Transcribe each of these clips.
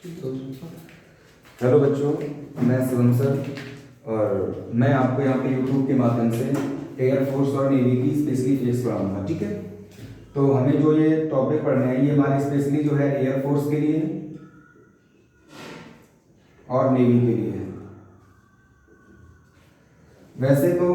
Hello बच्चों, मैं Shivam sir और मैं आपको यहाँ पे यूट्यूब के माध्यम से एयरफोर्स और नेवी की स्पेशली फेस पढ़ाऊँगा। ठीक है, तो हमें जो ये टॉपिक पढ़ने हैं ये हमारे स्पेशली जो है एयरफोर्स के लिए और नेवी के लिए है। वैसे तो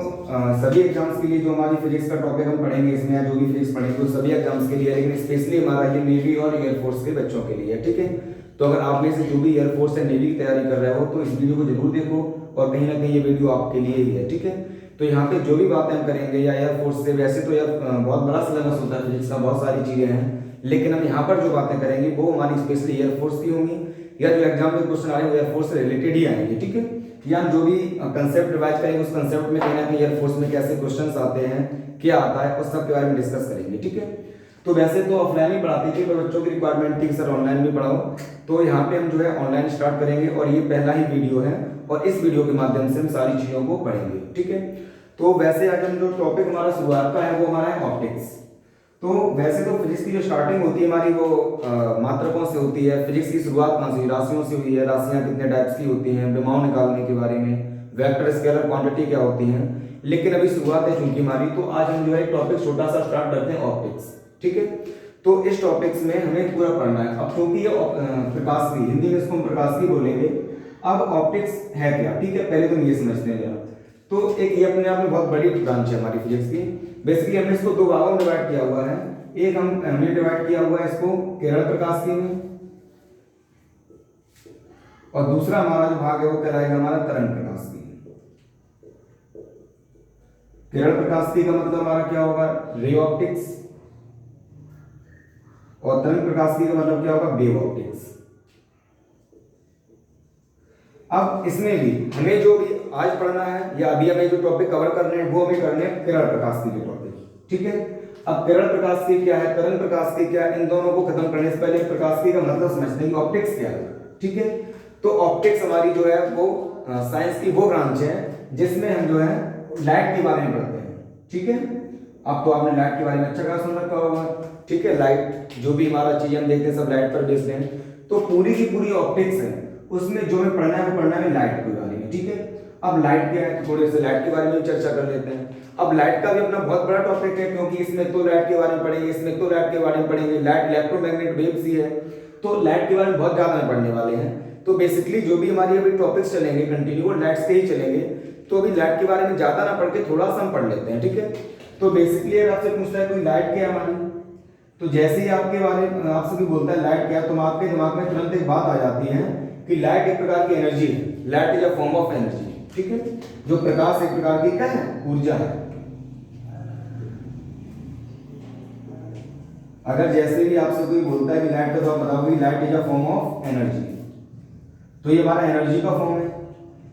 सभी एग्जाम्स के लिए जो हमारी फिजिक्स का टॉपिक हम पढ़ेंगे इसमें या जो भी फिजिक्स पढ़ेंगे वो सभी एग्जाम्स के लिए है, लेकिन स्पेशली हमारा ये नेवी और एयरफोर्स के बच्चों के लिए है। ठीक है, तो अगर आप में से जो भी एयरफोर्स या नेवी की तैयारी कर रहे हो तो इस वीडियो को जरूर देखो और कहीं ना कहीं ये वीडियो आपके लिए ही है। ठीक है, तो यहाँ पे जो भी बातें हम करेंगे या एयरफोर्स से, वैसे तो यार बहुत बड़ा सिलेबस होता है फिजिक्स का, बहुत सारी चीज़ें हैं, लेकिन हम यहाँ पर जो बातें करेंगे वो हमारी स्पेशली एयरफोर्स की होंगी या जो एग्जाम में क्वेश्चन आ रहे हैं वो एयरफोर्स से रिलेटेड ही आएंगे। ठीक है, या हम जो भी कंसेप्ट रिवाइज करेंगे उस कंसेप्ट में कहीं ना कहीं एयरफोर्स में कैसे क्वेश्चंस आते हैं, क्या आता है, उस सब के बारे में डिस्कस करेंगे। ठीक है, तो वैसे तो ऑफलाइन ही पढ़ाती थी पर बच्चों की रिक्वायरमेंट थी कि सर ऑनलाइन भी पढ़ाओ, तो यहाँ पे हम जो है ऑनलाइन स्टार्ट करेंगे और ये पहला ही वीडियो है और इस वीडियो के माध्यम से हम सारी चीज़ों को पढ़ेंगे। ठीक है, तो वैसे आज हम जो टॉपिक हमारा शुरुआत का है वो हमारा है ऑप्टिक्स। तो वैसे तो फिजिक्स की जो स्टार्टिंग होती है हमारी वो मात्रकों से होती है। फिजिक्स की शुरुआत कहाँ से हुई? राशियों से हुई है। राशियाँ कितने टाइप्स की होती हैं, विमाओं निकालने के बारे में, वेक्टर स्केलर क्वांटिटी क्या होती हैं, लेकिन अभी शुरुआत है चूंकि हमारी, तो आज हम जो है टॉपिक छोटा सा स्टार्ट करते हैं ऑप्टिक्स। ठीक है, तो इस टॉपिक्स में हमें पूरा पढ़ना है। अब क्योंकि ये प्रकाश की, हिंदी में इसको हम प्रकाश की बोलेंगे। अब ऑप्टिक्स है क्या? ठीक है, पहले तो ये समझते हैं जरा। तो एक ये अपने आप में बहुत बड़ी ब्रांच है हमारी फिजिक्स की। बेसिकली हमने इसको दो भागों में डिवाइड किया हुआ है। एक हमने डिवाइड किया हुआ है इसको किरण प्रकाश की में, और दूसरा हमारा जो भाग है वो कहलाएगा हमारा तरंग प्रकाश की। किरण प्रकाश की का मतलब हमारा क्या होगा? रे ऑप्टिक्स, और तरंग प्रकाश की का मतलब क्या होगा? Wave optics. अब इसमें भी हमें जो भी आज पढ़ना है या अभी हमें जो टॉपिक कवर करने हैं वो हमें करने हैं किरण प्रकाश की जो टॉपिक। ठीक है, अब किरण प्रकाश की क्या है, तरंग प्रकाश की क्या है, इन दोनों को खत्म करने से पहले प्रकाश की का मतलब समझते हैं कि ऑप्टिक्स क्या है। ठीक है, तो ऑप्टिक्स हमारी जो है वो साइंस की वो ब्रांच है जिसमें हम जो है लाइट के बारे में पढ़ते हैं। ठीक है, अब तो आपने लाइट के बारे में अच्छा खासा सुन रखा होगा। ठीक है, लाइट जो भी हमारा चीज हम देखते हैं सब लाइट पर बेस्ड है, तो पूरी की पूरी ऑप्टिक्स है, उसमें जो हमें पढ़ना है वो पढ़ना है लाइट के बारे में। ठीक है, अब लाइट क्या है, थोड़े से लाइट के बारे में चर्चा कर लेते हैं। अब लाइट का भी अपना बहुत बड़ा टॉपिक है, क्योंकि इसमें तो लाइट के बारे में पढ़ेंगे, इसमें तो लाइट के बारे में पढ़ेंगे, लाइट इलेक्ट्रोमैग्नेटिक वेव्स ही है, तो लाइट के बारे में बहुत ज्यादा पढ़ने वाले हैं। तो बेसिकली जो भी हमारी अभी टॉपिक्स चलेंगे कंटिन्यू वो लाइट से ही चलेंगे, तो अभी लाइट के बारे में ज्यादा ना पढ़ के थोड़ा सा हम पढ़ लेते हैं। ठीक है, तो बेसिकली अगर आपसे पूछता है कोई लाइट क्या है हमारी, तो जैसे ही आपके बारे में आपसे भी बोलता है लाइट क्या है, तो आपके दिमाग में तुरंत एक बात आ जाती है कि लाइट एक प्रकार की एनर्जी है। Light is a form of energy. ठीक है, जो प्रकाश एक प्रकार की क्या है? ऊर्जा है। अगर जैसे भी आपसे कोई बोलता है कि लाइट का, तो आप बताओगे light is a form of energy, तो ये हमारा एनर्जी का फॉर्म है।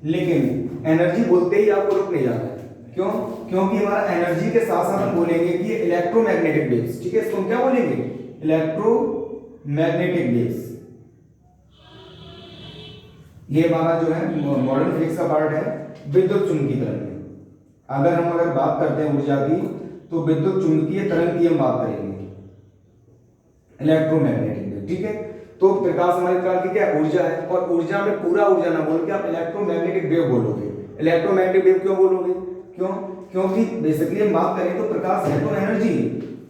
लेकिन एनर्जी बोलते ही आपको रुक नहीं जाना है। क्यों? क्योंकि हमारा एनर्जी के साथ साथ हम बोलेंगे कि इलेक्ट्रोमैग्नेटिक वेव्स। ठीक है, इसको हम क्या बोलेंगे? Electromagnetic waves. ये हमारा जो है मॉडर्न फिजिक्स का पार्ट है, विद्युत चुंबकीय तरंग। अगर बात करते हैं ऊर्जा की, तो विद्युत चुंबकीय तरंग की हम बात करेंगे, इलेक्ट्रोमैग्नेटिक। ठीक है, तो प्रकाश हमारे प्रकार की क्या ऊर्जा है, और ऊर्जा में पूरा ऊर्जा ना बोल के आप इलेक्ट्रोमैग्नेटिक वेव बोलोगे। इलेक्ट्रोमैग्नेटिक वेव क्यों बोलोगे? क्यों? क्योंकि बेसिकली हम बात करें तो प्रकाश है तो एनर्जी।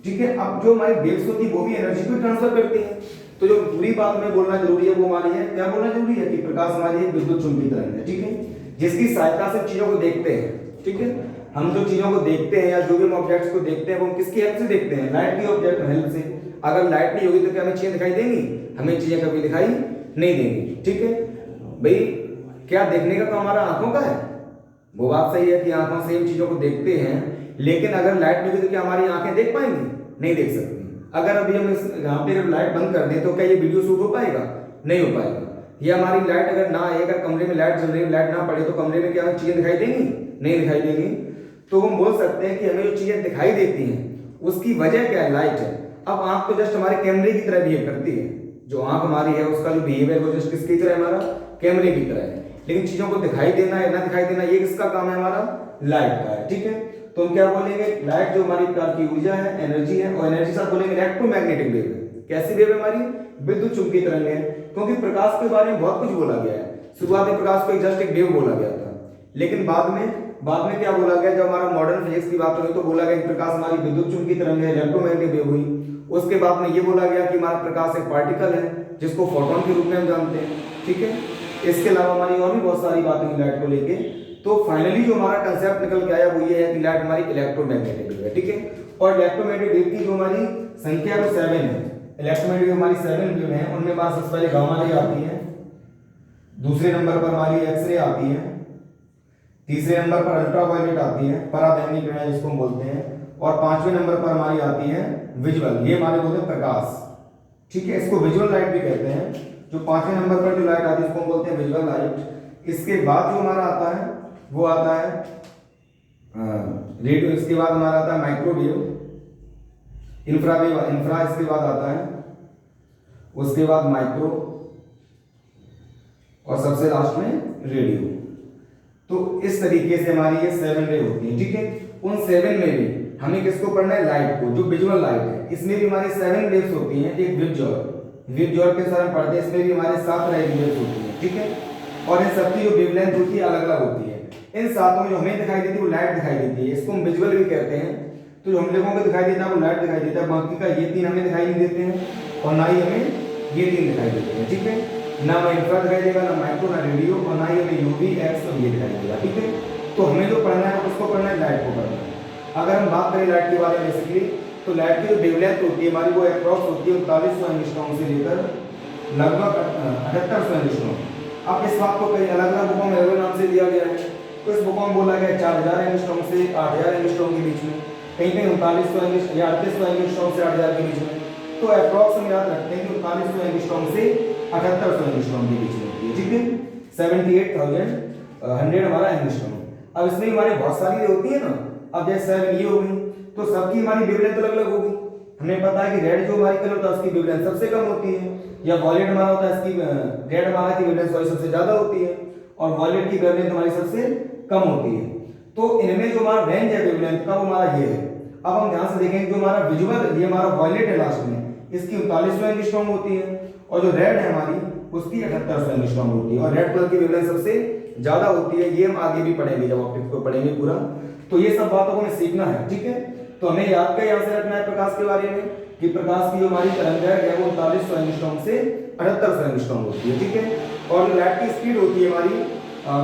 ठीक है, अब जो हमारी वेव्स होती है वो भी एनर्जी को ट्रांसफर करती है, तो जो पूरी बात में बोलना जरूरी है वो हमारी है, क्या बोलना जरूरी है कि प्रकाश हमारी एक विद्युत चुंबकीय तरंग है। ठीक है, जिसकी सहायता से चीजों को देखते हैं। ठीक है, हम जो चीजों को देखते हैं या जो भी हम ऑब्जेक्ट्स को देखते हैं वो हम किसकी हेल्प से देखते हैं? लाइट की ऑब्जेक्ट हेल्प से। अगर लाइट नहीं होगी तो क्या हमें चीजें दिखाई देंगी? हमें चीजें कभी दिखाई नहीं देंगी। ठीक है भाई, क्या देखने का काम हमारा आंखों का है? वो बात सही है कि आंखों से इन चीजों को देखते हैं, लेकिन अगर लाइट नहीं होगी तो क्या हमारी आंखें देख पाएंगी? नहीं देख सकती। अगर अभी हम यहाँ पे अगर लाइट बंद कर दें तो क्या ये वीडियो शूट हो पाएगा? नहीं हो पाएगा। ये हमारी लाइट अगर ना आए, अगर कमरे में लाइट जल रही है, लाइट ना पड़े, तो कमरे में क्या हमें चीजें दिखाई देंगी? नहीं दिखाई देंगी। तो हम बोल सकते हैं कि हमें जो चीजें दिखाई देती हैं उसकी वजह क्या है? लाइट है। अब आंख तो जस्ट हमारे कैमरे की तरह बिहेव करती है। जो आंख हमारी है उसका जो बिहेवियर वो जस्ट किसकी तरह है? हमारा कैमरे की तरह है। लेकिन चीजों को दिखाई देना या ना दिखाई देना ये किसका काम है? हमारा लाइट का है। ठीक है, तो हम क्या बोलेंगे? लाइट जो हमारी प्रकार की ऊर्जा है, एनर्जी है, और एनर्जी साथ बोलेंगे इलेक्ट्रोमैग्नेटिक वेव है। कैसी वेव है हमारी? विद्युत चुंबकीय तरंग है। क्योंकि प्रकाश के बारे में बहुत कुछ बोला गया है। शुरुआत में प्रकाश को जस्ट एक वेव बोला गया था, लेकिन बाद में क्या बोला गया, जब हमारा मॉडर्न फिजिक्स की बात हुई तो बोला गया कि प्रकाश हमारी विद्युत चुंबकीय तरंग है, इलेक्ट्रोमैग्नेटिक वेव हुई। उसके बाद में ये बोला गया कि हमारा प्रकाश एक पार्टिकल है जिसको फोटोन के रूप में हम जानते हैं, ठीक है। इसके अलावा हमारी और भी बहुत सारी बातें हैं लाइट को लेके। तो फाइनली जो हमारा कंसेप्ट निकल के आया वो ये है कि लाइट हमारी इलेक्ट्रोमैग्नेटिक वेव है, ठीक है। और इलेक्ट्रोमैग्नेटिक वेव की जो हमारी संख्या वो 7 है। इलेक्ट्रोमैग्नेटिक वेव हमारी 7 वेव है। उनमें हमारे सबसे पहले गामा रे आती है, दूसरे नंबर पर हमारी एक्सरे आती है, तीसरे नंबर पर अल्ट्रावायलेट आती है, पराबैंगनी किरणें जिसको हम बोलते हैं, और पांचवें नंबर पर हमारी आती है विजुअल, ये हमारे बोलते हैं प्रकाश, ठीक है। इसको विजुअल लाइट भी कहते हैं। जो पांचवें नंबर पर जो लाइट आती है इसको हम बोलते हैं विजुअल लाइट। इसके बाद जो हमारा आता है वो आता है रेडियो। इसके बाद हमारा आता है माइक्रोवेव, इंफ्रावेव, इंफ्रा इसके बाद आता है, उसके बाद माइक्रो, और सबसे लास्ट में रेडियो। तो इस तरीके से हमारी ये 7 रे होती है, ठीक है। उन 7 में भी हमें किसको पढ़ना है, लाइट को, जो विजुअल लाइट है। इसमें भी हमारी 7 वेव्स होती हैं। एक विबज्योर के साथ हम पढ़ते हैं, इसमें भी हमारे 7 वेव्स होती हैं, ठीक है। और इन सबकी जो वेवलेंथ होती है अलग अलग होती है। इन सातों में जो हमें दिखाई देती है वो लाइट दिखाई देती है, इसको हम विजुअल भी कहते हैं। तो जो हम लोगों को दिखाई देता है वो लाइट दिखाई देता है, बाकी का ये 3 हमें दिखाई नहीं देते हैं और ना ही हमें ये 3 दिखाई देते हैं, ठीक है। ना हमें इंफ्रा दिखाई देगा, ना माइक्रो, ना रेडियो, और ना ही हमें यूवी, एक्स और ये दिखाई देगा, ठीक है। तो हमें जो पढ़ना है उसको पढ़ना है, लाइट को पढ़ना है। अगर हम बात करें लाइट के बारे में बेसिकली, तो लाइट की जो वेवलेंथ होती है हमारी वो अप्रॉक्स होती है 3900 एंगस्ट्रॉम से लेकर लगभग 7800 एंगस्ट्रॉम। अब इस बात को कई अलग अलग बुकों में अलग नाम से दिया गया है। तो इस बुकों में बोला गया 4000 एंगस्ट्रॉम से 8000 एंगस्ट्रॉम के बीच में, कहीं कहीं 3900 या 3800 एंगस्ट्रॉम से 8000 के बीच में। तो अप्रॉक्स हम याद रखते हैं कि 3900 एंगस्ट्रॉम से 7800 एंगस्ट्रॉम के बीच में होती है, ठीक है। 78,100 हमारा एंगस्ट्रॉम। अब इसमें हमारे बहुत सारी होती है ना, अब जैसे 7 ये हो गई, तो सबकी हमारी वेवलेंथ अलग अलग होगी। हमें पता है कि रेड जो हमारी कलर होता है उसकी वेवलेंथ सबसे कम होती है, या वॉयलेट हमारा होता है इसकी रेड हमारा की वेवलेंथ सबसे ज्यादा होती है, और वॉयलेट की वेवलेंथ हमारी सबसे कम होती है। तो इनमें जो हमारा रेंज है वेवलेंथ का वो हमारा ये है। अब हम ध्यान से देखेंगे, जो हमारा विजुअल, ये हमारा वॉयलेट है लास्ट में, इसकी 3900 एंगस्ट्रॉम होती है, और जो रेड है हमारी उसकी 7800 एंगस्ट्रॉम होती है, और रेड कलर की वेवलेंथ सबसे ज्यादा होती है। ये हम आगे भी पढ़ेंगे जब ऑप्टिक्स को पढ़ेंगे पूरा। तो ये सब बातों को हमें सीखना है, ठीक है। तो हमें याद क्या से रखना है प्रकाश के बारे में, कि प्रकाश की जो हमारी तरंग है वो 3900 एंगस्ट्रॉम से 7800 एंगस्ट्रॉम होती है, ठीक है। और जो लाइट की स्पीड होती है हमारी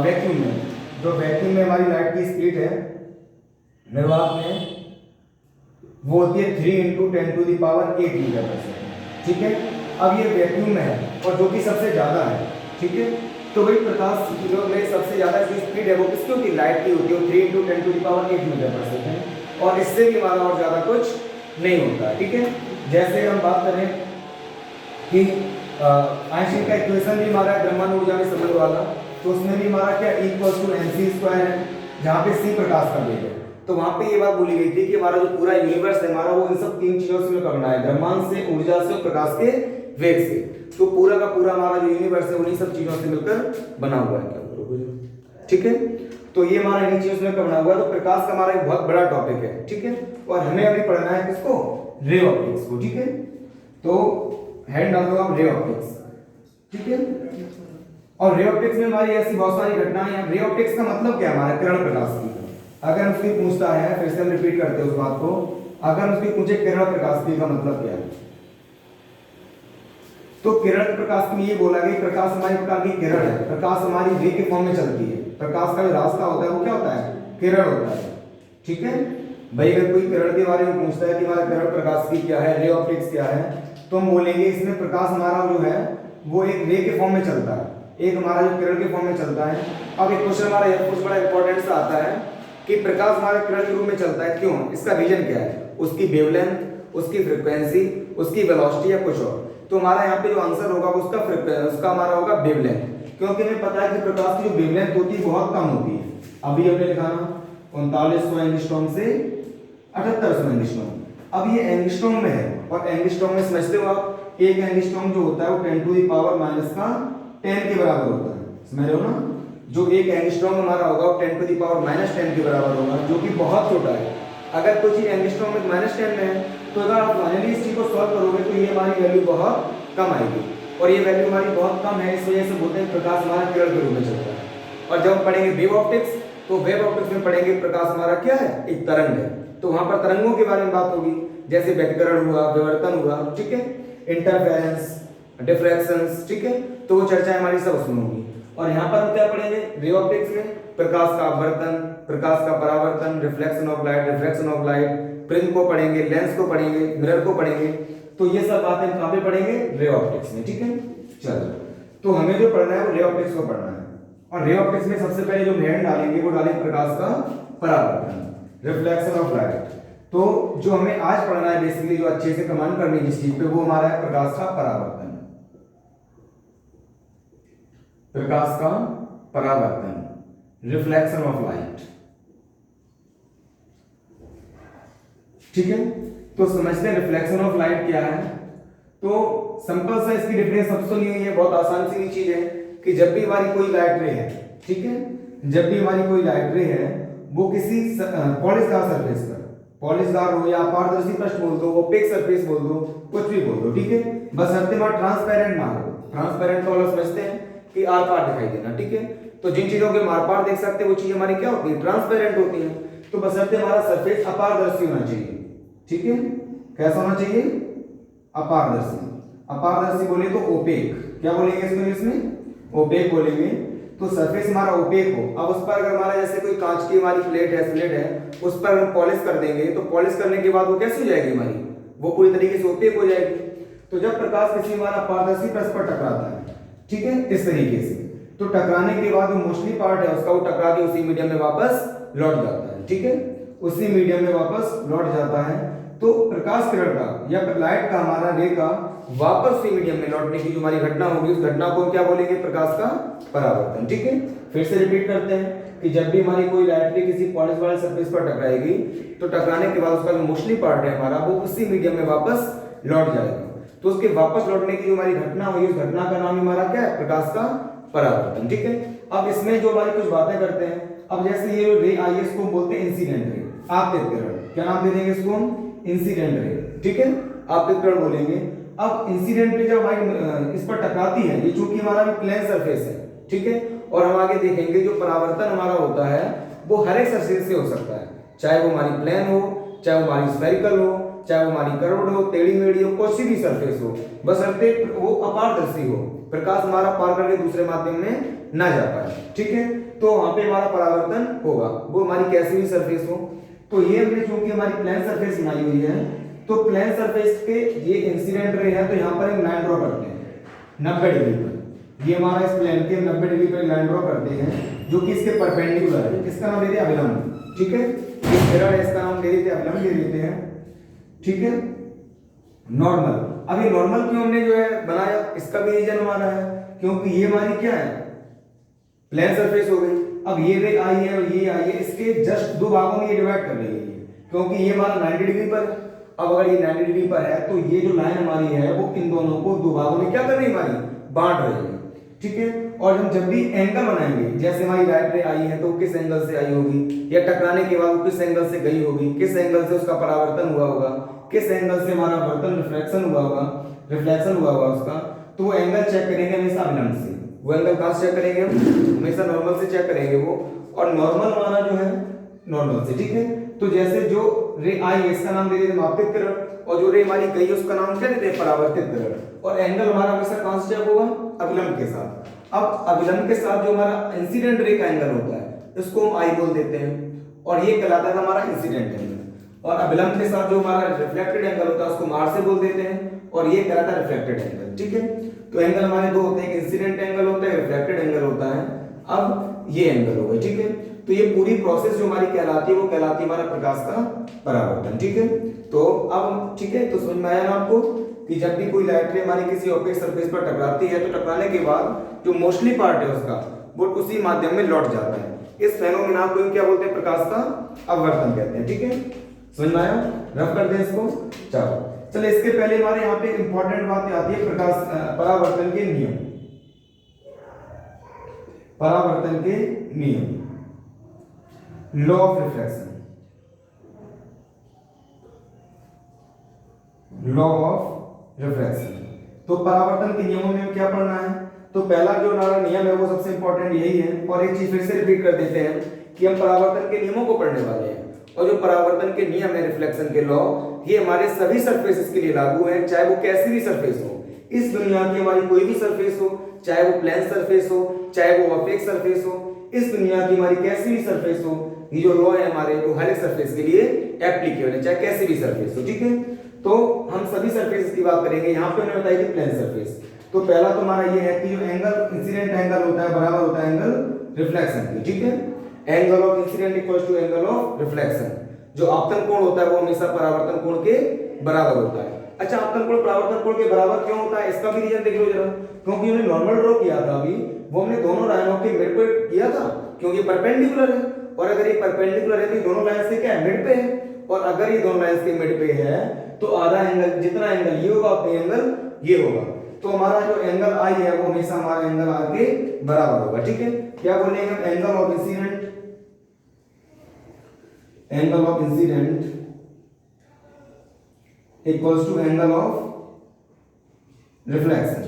वैक्यूम में, जो वैक्यूम में हमारी लाइट की स्पीड है निर्वात में, वो होती है 3 × 10⁸ मीटर पर सेकंड, ठीक है। अब ये वैक्यूम में है और जो कि सबसे ज्यादा है, ठीक है। तो भाई प्रकाश जो में सबसे ज्यादा इसकी स्पीड है वो किसकी होती है, लाइट की होती है, 3 × 10⁸ मीटर पर सेकंड, और इससे भी हमारा और ज्यादा कुछ नहीं होता है, ठीक है। जैसे हम बात करें कि आइंस्टीन का इक्वेशन भी हमारा ब्रह्मांड ऊर्जा में संबंध वाला, तो उसमें भी हमारा क्या E=mc² है, जहाँ पे c प्रकाश का वेग है। तो वहां पे ये बात बोली गई थी कि हमारा जो पूरा यूनिवर्स है हमारा वो इन सब 3 चीजों से मिलकर बना है, ब्रह्मांड से, ऊर्जा से और प्रकाश के वेग से। तो पूरा का पूरा हमारा जो यूनिवर्स है उन्हीं सब चीजों से मिलकर बना हुआ है, ठीक है। तो ये हमारा इन्हीं चीजों से मिलकर बना हुआ है। तो प्रकाश का हमारा एक बहुत बड़ा टॉपिक है, ठीक है। और हमें अभी पढ़ना है किसको, रे ऑप्टिक्स को, ठीक है। तो हेड डाल दो आप रे ऑप्टिक्स, ठीक है। और रे ऑप्टिक्स में हमारी ऐसी बहुत सारी घटनाएं हैं। रे ऑप्टिक्स का मतलब क्या है, हमारा किरण प्रकाश की। अगर उसकी पूछता है, फिर से हम रिपीट करते हैं उस बात को, अगर उसकी पूछे किरण प्रकाश की का मतलब क्या है, तो किरण प्रकाश में ये बोला गया प्रकाश हमारी प्रकार की किरण है। प्रकाश हमारी रे के फॉर्म में चलती है। प्रकाश का जो रास्ता होता है वो क्या होता है, किरण होता है, ठीक है। भाई अगर कोई किरण के बारे में पूछता है कि हमारा किरण प्रकाश की क्या है, रे ऑप्टिक्स क्या है, तो हम बोलेंगे इसमें प्रकाश हमारा जो है वो एक रे के फॉर्म में चलता है, एक हमारा जो किरण के फॉर्म में चलता है। अब एक क्वेश्चन हमारा कुछ बड़ा इंपॉर्टेंट सा आता है कि प्रकाश हमारे किरण के रूप में चलता है, क्यों, इसका रीजन क्या है, उसकी वेवलेंथ, उसकी फ्रीक्वेंसी, उसकी वेलोसिटी या कुछ और। तो हमारा यहाँ पे जो आंसर होगा उसका हमारा होगा वेवलेंथ, क्योंकि हमें पता है कि प्रकाश की जो वेवलेंथ होती है बहुत कम होती है। अभी हमने लिखा ना 3900 एंगस्ट्रॉम से 7800 एंगस्ट्रॉम। अब ये एंगस्ट्रॉम में है, और एंगस्ट्रॉम में समझते हो आप, एक एंगस्ट्रॉम जो होता है वो 10⁻⁻10 के बराबर होता है, समझ रहे हो ना। जो एक एंगस्ट्रॉम हमारा होगा वो 10⁻⁻10 के बराबर होगा, जो कि बहुत छोटा है। अगर कोई चीज एंगस्ट्रॉम में -10 में है, तो अगर आप फाइनली इस चीज को सॉल्व करोगे तो ये हमारी वैल्यू बहुत कम आएगी। और ये वैल्यू हमारी बहुत कम है, इस वजह से बोलते हैं प्रकाश हमारा किरण के रूप में चलता है। और जब हम पढ़ेंगे वेव ऑप्टिक्स, तो वेव ऑप्टिक्स में पढ़ेंगे प्रकाश हमारा क्या है, एक तरंग है, तो वहां पर तरंगों के बारे में बात होगी, जैसे व्यतिकरण हुआ, विवर्तन हुआ, ठीक है, इंटरफेरेंस, डिफ्रैक्शंस, ठीक है, तो वो चर्चा हमारी सब उसमें होगी। और यहाँ पर हम क्या पढ़ेंगे वेव ऑप्टिक्स में, प्रकाश का अपवर्तन, प्रकाश का परावर्तन, reflection of light, refraction of light, prism को पढ़ेंगे, लेंस को पढ़ेंगे, मिरर को पढ़ेंगे, तो ये सब बातें हम कहाँ पे पढ़ेंगे, रे ऑप्टिक्स में, ठीक है। चलो, तो हमें जो पढ़ना है वो रे ऑप्टिक्स को पढ़ना है, और रे ऑप्टिक्स में सबसे पहले जो मेन डालेंगे वो डालेंगे प्रकाश का परावर्तन, रिफ्लेक्शन ऑफ लाइट। तो जो हमें आज पढ़ना है बेसिकली, जो अच्छे से कमांड करनी है जिस चीज पे, वो हमारा है प्रकाश का परावर्तन, प्रकाश का परावर्तन, रिफ्लेक्शन ऑफ लाइट, ठीक है। तो समझते हैं रिफ्लेक्शन ऑफ लाइट क्या है। तो सिंपल सा इसकी डिफरेंस सबसे नहीं है, बहुत आसान सी चीज है कि जब भी हमारी कोई लाइट रे है, ठीक है, जब भी हमारी कोई लाइट रे है वो किसी पॉलिशदार सरफेस पर, पॉलिशदार हो या पारदर्शी पृष्ठ बोल दो, ओपेक सरफेस बोल दो, कुछ भी बोल दो, ठीक है, बस हर ट्रांसपेरेंट ना हो। ट्रांसपेरेंट तो हम समझते हैं कि आर पार दिखाई देना, ठीक है, तो जिन चीजों के मार पार देख सकते हैं वो चीज हमारी क्या होती है, ट्रांसपेरेंट होती है। तो बस हमारा सरफेस अपारदर्शी होना चाहिए, ठीक है, कैसा होना चाहिए, अपारदर्शी। अपारदर्शी बोले तो ओपेक, क्या बोलेंगे इसको इंग्लिश में, ओपेक बोलेंगे। तो सरफेस हमारा ओपेक हो, अब उस पर अगर हमारा जैसे कोई कांच की हमारी प्लेट है, स्लेट है, उस पर हम पॉलिश कर देंगे, तो पॉलिश करने के बाद वो कैसी हो जाएगी हमारी, वो पूरी तरीके से ओपेक हो जाएगी। तो जब प्रकाश किसी हमारा पारदर्शी पृष्ठ पर टकराता है, ठीक है, इस तरीके से, तो टकराने के बाद जो मोस्टली पार्ट है उसका वो टकरा के उसी मीडियम में वापस लौट जाता है, ठीक है, उसी मीडियम में वापस लौट जाता है। तो प्रकाश किरण का या लाइट का, हमारा रे का वापस उसी मीडियम में लौटने की जो हमारी घटना होगी, उस घटना को क्या बोलेंगे, प्रकाश का परावर्तन, ठीक है। फिर से रिपीट करते हैं कि जब भी हमारी कोई लाइट रे किसी पॉलिश वाले सरफेस पर टकराएगी, तो टकराने के बाद उसका जो मोस्टली पार्ट है हमारा, वो उसी मीडियम में वापस लौट जाएगा। तो उसके वापस लौटने की जो हमारी घटना हुई, उस घटना का नाम हमारा क्या है, प्रकाश का परावर्तन, ठीक है। अब इसमें जो हमारी कुछ बातें करते हैं, अब जैसे ये रे आई, इसको बोलते हैं इंसिडेंट रे, आपतित किरण, क्या नाम दे देंगे इसको, इंसिडेंट रे, ठीक है, आपतित किरण बोलेंगे। अब इंसिडेंट रे जब हमारी इस पर टकराती है, ये चूंकि हमारा भी प्लेन सरफेस है, ठीक है, और हम आगे देखेंगे जो परावर्तन हमारा होता है वो हर एक सरफेस से हो सकता है, चाहे वो हमारी प्लेन हो, चाहे वो हमारी स्फेरिकल हो, चाहे वो हमारी कर्व्ड हो, टेढ़ी मेढ़ी हो, कोई भी सरफेस हो, बशर्ते वो अपारदर्शी हो, प्रकाश हमारा पार करके दूसरे माध्यम में ना जा पाए, ठीक है, तो वहां पे हमारा परावर्तन होगा, वो हमारी कैसी भी सरफेस हो। तो ये हमने चूंकि हमारी प्लेन सरफेस बनाई हुई है, तो प्लेन सरफेस के ये इंसिडेंट रे है, तो यहाँ पर एक लाइन ड्रॉ करते हैं 90 डिग्री पर, ये हमारा इस प्लेन के 90 डिग्री पर लाइन ड्रॉ करते हैं जो कि इसके परपेंडिकुलर है, इसका नाम देते हैं अभिलंब, ठीक है, इस किरण है इसका नाम दे देते हैं अभिलंब दे देते हैं, ठीक है, नॉर्मल। अब ये नॉर्मल क्यों हमने जो है बनाया, इसका भी रीजन हमारा है, क्योंकि ये हमारी क्या है, प्लेन सरफेस हो गई। अब ये रे आई है और ये आई है, इसके जस्ट दो भागों में ये डिवाइड कर रही है, क्योंकि ये हमारा 90 डिग्री पर, अब अगर ये 90 डिग्री पर है तो ये जो लाइन हमारी है वो इन दोनों को दो भागों में क्या कर रही है, हमारी बांट रही है, ठीक है। और हम जब भी एंगल बनाएंगे, जैसे हमारी राइट रे आई है तो किस एंगल से आई होगी, या टकराने के बाद वो किस एंगल से गई होगी, किस एंगल से उसका परावर्तन हुआ होगा, किस एंगल से हमारा वर्तन रिफ्लेक्शन हुआ होगा, रिफ्लेक्शन हुआ होगा उसका, तो वो एंगल चेक करेंगे हमेशा अभिलंब से। वो एंगल कहां से चेक करेंगे, हम हमेशा नॉर्मल से चेक करेंगे वो, और नॉर्मल हमारा जो है नॉर्मल से, ठीक है। तो जैसे जो रे आई इसका नाम दे देते हैं आपतित किरण, और जो रे हमारी गई उसका नाम क्या देते हैं, परावर्तित किरण, और एंगल हमारा हमेशा कहां से चेक होगा, अभिलंब के साथ। अब अभिलंब के साथ जो हमारा इंसिडेंट रे का एंगल होता है इसको हम आई बोल देते हैं, और ये कहलाता है हमारा इंसिडेंट एंगल, और अभिलंब के साथ जो हमारा रिफ्लेक्टेड एंगल होता है उसको मार से बोल देते हैं, और ये कहलाता है रिफ्लेक्टेड एंगल, ठीक है। तो एंगल हमारे दो होते हैं, इंसिडेंट एंगल होता है, रिफ्लेक्टेड एंगल होता है। अब ये एंगल हो गए, ठीक है। तो ये पूरी प्रोसेस जो हमारी कहलाती है वो कहलाती है हमारा प्रकाश का परावर्तन, ठीक है। तो अब ठीक है, तो समझ में आया ना आपको कि जब भी कोई लाइट रे हमारी किसी ऑब्जेक्ट सरफेस पर टकराती है, तो टकराने के बाद जो मोस्टली पार्ट है उसका वो उसी माध्यम में लौट जाता है। इस फेनोमेना को क्या बोलते हैं, प्रकाश का अपवर्तन कहते हैं, ठीक है। समझ में आया, रफ कर दें इसको। चलो इसके पहले हमारे यहाँ पे इंपॉर्टेंट बात आती है प्रकाश परावर्तन के नियम, परावर्तन के नियम, law of reflection, law of reflection. तो परावर्तन के नियमों में क्या पढ़ना है? तो पहला जो हमारा नियम है वो सबसे इंपॉर्टेंट यही है। और एक चीज फिर से रिपीट कर देते हैं कि हम परावर्तन के नियमों को पढ़ने वाले हैं, और जो परावर्तन के नियम है, रिफ्लेक्शन के लॉ, ये हमारे सभी सरफेसेस के लिए लागू है, चाहे वो कैसी भी सरफेस हो। इस दुनिया की हमारी कोई भी सरफेस हो, चाहे वो प्लेन सरफेस हो, चाहे वो ऑपेक सरफेस हो, इस दुनिया की हमारी कैसी भी सरफेस हो, ये जो लॉ है हमारे वो हर एक सरफेस के लिए एप्लीकेबल है, चाहे कैसी भी सरफेस हो। ठीक है, तो हम सभी सरफेस की बात करेंगे। यहाँ पे मैंने बताया कि प्लेन सरफेस। तो पहला तो हमारा ये है कि जो एंगल इंसिडेंट एंगल होता है बराबर होता है एंगल रिफ्लेक्शन के। ठीक है, angle of incidence equals to angle of reflection. जो आपतन कोण होता है वो हमेशा परावर्तन कोण के बराबर होता है। अच्छा, आपतन कोण परावर्तन कोण के बराबर क्यों होता है, इसका भी रीजन देख लो जरा। क्योंकि हमने नॉर्मल ड्रॉ किया था अभी, वो हमने दोनों लाइनों के मिड पे किया था, क्योंकि परपेंडिकुलर है। और अगर ये परपेंडिकुलर है तो दोनों लाइन से क्या है, मिड पे है। और अगर ये दोनों लाइन के मिड पे है तो आधा एंगल, जितना एंगल ये होगा उतना एंगल ये होगा। तो हमारा जो एंगल आई है वो हमेशा हमारा एंगल आर के बराबर होगा। ठीक है, क्या बोलेंगे हम, angle of incidence, angle of incidence equals to angle of reflection.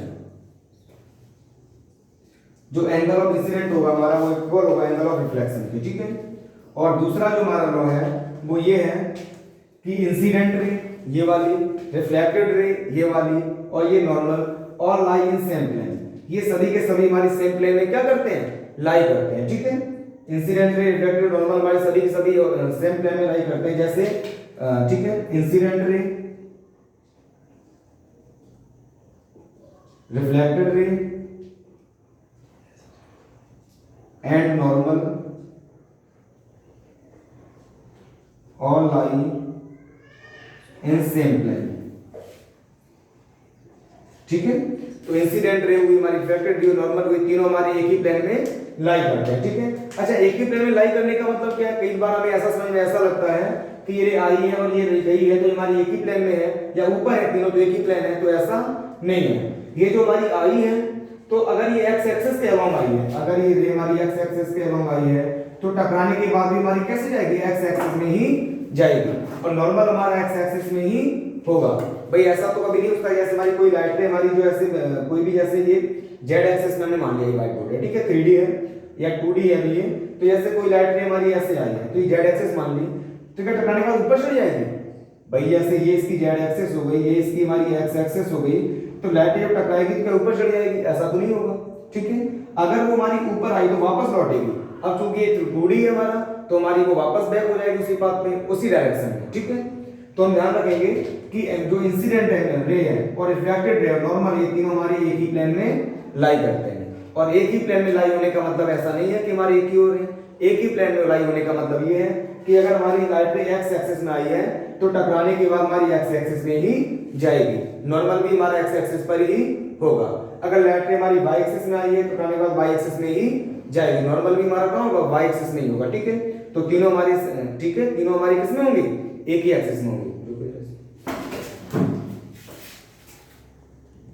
जो एंगल ऑफ इंसिडेंट होगा हमारा वो इक्वल होगा एंगल ऑफ रिफ्लेक्शन के। ठीक है, और दूसरा जो हमारा लॉ है वो ये है कि इंसिडेंट रे ये वाली, रिफ्लेक्टेड रे ये वाली, और ये normal, all lie in same plane. ये सभी के सभी हमारी सेम प्लेन में क्या करते हैं, लाई करते हैं। ठीक है, इंसिडेंट रे, रिफ्लेक्टेड, नॉर्मल हमारे सभी के सभी सेम प्लेन में लाई करते हैं। जैसे ठीक है, incident ray, reflected ray and normal all lie in same plane. ठीक है, तो इंसिडेंट रे हुई हमारी, रिफ्लेक्टेड रे, नॉर्मल हुई, तीनों हमारे एक ही प्लेन में लाई करते हैं। ठीक है, अच्छा, एक ही प्लेन में लाई करने का मतलब क्या है, कई बार हमें ऐसा समझ में ऐसा लगता है कि ये रे आई है और ये रे गई है तो हमारी एक ही प्लेन में है, या ऊपर है तीनों तो एक ही प्लेन है, तो ऐसा नहीं है। ये जो हमारी आई है, तो अगर ये एक्स एक्सिस के अलोंग आई है, अगर ये रे हमारी एक्स एक्सिस के अलोंग आई है तो टकराने के बाद भी हमारी कैसे जाएगी, एक्स एक्सिस में ही जाएगी, और नॉर्मल हमारा एक्स एक्सिस में ही होगा। भाई ऐसा तो कभी नहीं होता जैसे हमारी कोई लाइट है हमारी जो ऐसे कोई भी, जैसे ये जेड एक्सिस में हमने मान लिया ये व्हाइट बोर्ड है, ठीक है, 3D है या 2D है ये, तो जैसे कोई लाइट है हमारी ऐसे आई है तो ये जेड एक्सिस मान ली, तो क्या टकराने के बाद ऊपर चली जाएगी? भाई जैसे ये इसकी जेड एक्सिस हो गई, ये इसकी हमारी एक्स एक्सिस हो गई, तो लाइट जब टकराएगी तो क्या ऊपर चली जाएगी? ऐसा तो नहीं होगा। ठीक है, अगर वो हमारी ऊपर आई तो वापस लौटेगी। अब चूंकि ये 2D है हमारा तो हमारी वो वापस बैक हो जाएगी उसी पाथ में, उसी डायरेक्शन में। ठीक है, तो हम ध्यान रखेंगे कि जो इंसिडेंट रे है और रिफ्लेक्टेड रे और नॉर्मल, ये तीनों हमारे एक ही प्लेन में लाई करते हैं। और एक ही प्लेन में लाई होने का मतलब ऐसा नहीं है कि हमारी एक ही हो रही है। एक ही प्लेन में लाई होने का मतलब ये है कि अगर हमारी लाइट रे एक्स एक्सिस में आई है तो टकराने के बाद हमारी एक्स एक्सिस में ही जाएगी, नॉर्मल भी हमारा एक्स एक्सिस पर ही होगा। अगर लाइट रे हमारी वाई एक्सिस में आई है तो टकराने के बाद वाई एक्सिस में ही जाएगी, नॉर्मल भी हमारा कहां होगा, वाई एक्सिस में ही होगा। ठीक है, तो तीनों हमारी, ठीक है, तीनों हमारी किस में होंगी, एक ही एक्सिस में होंगी।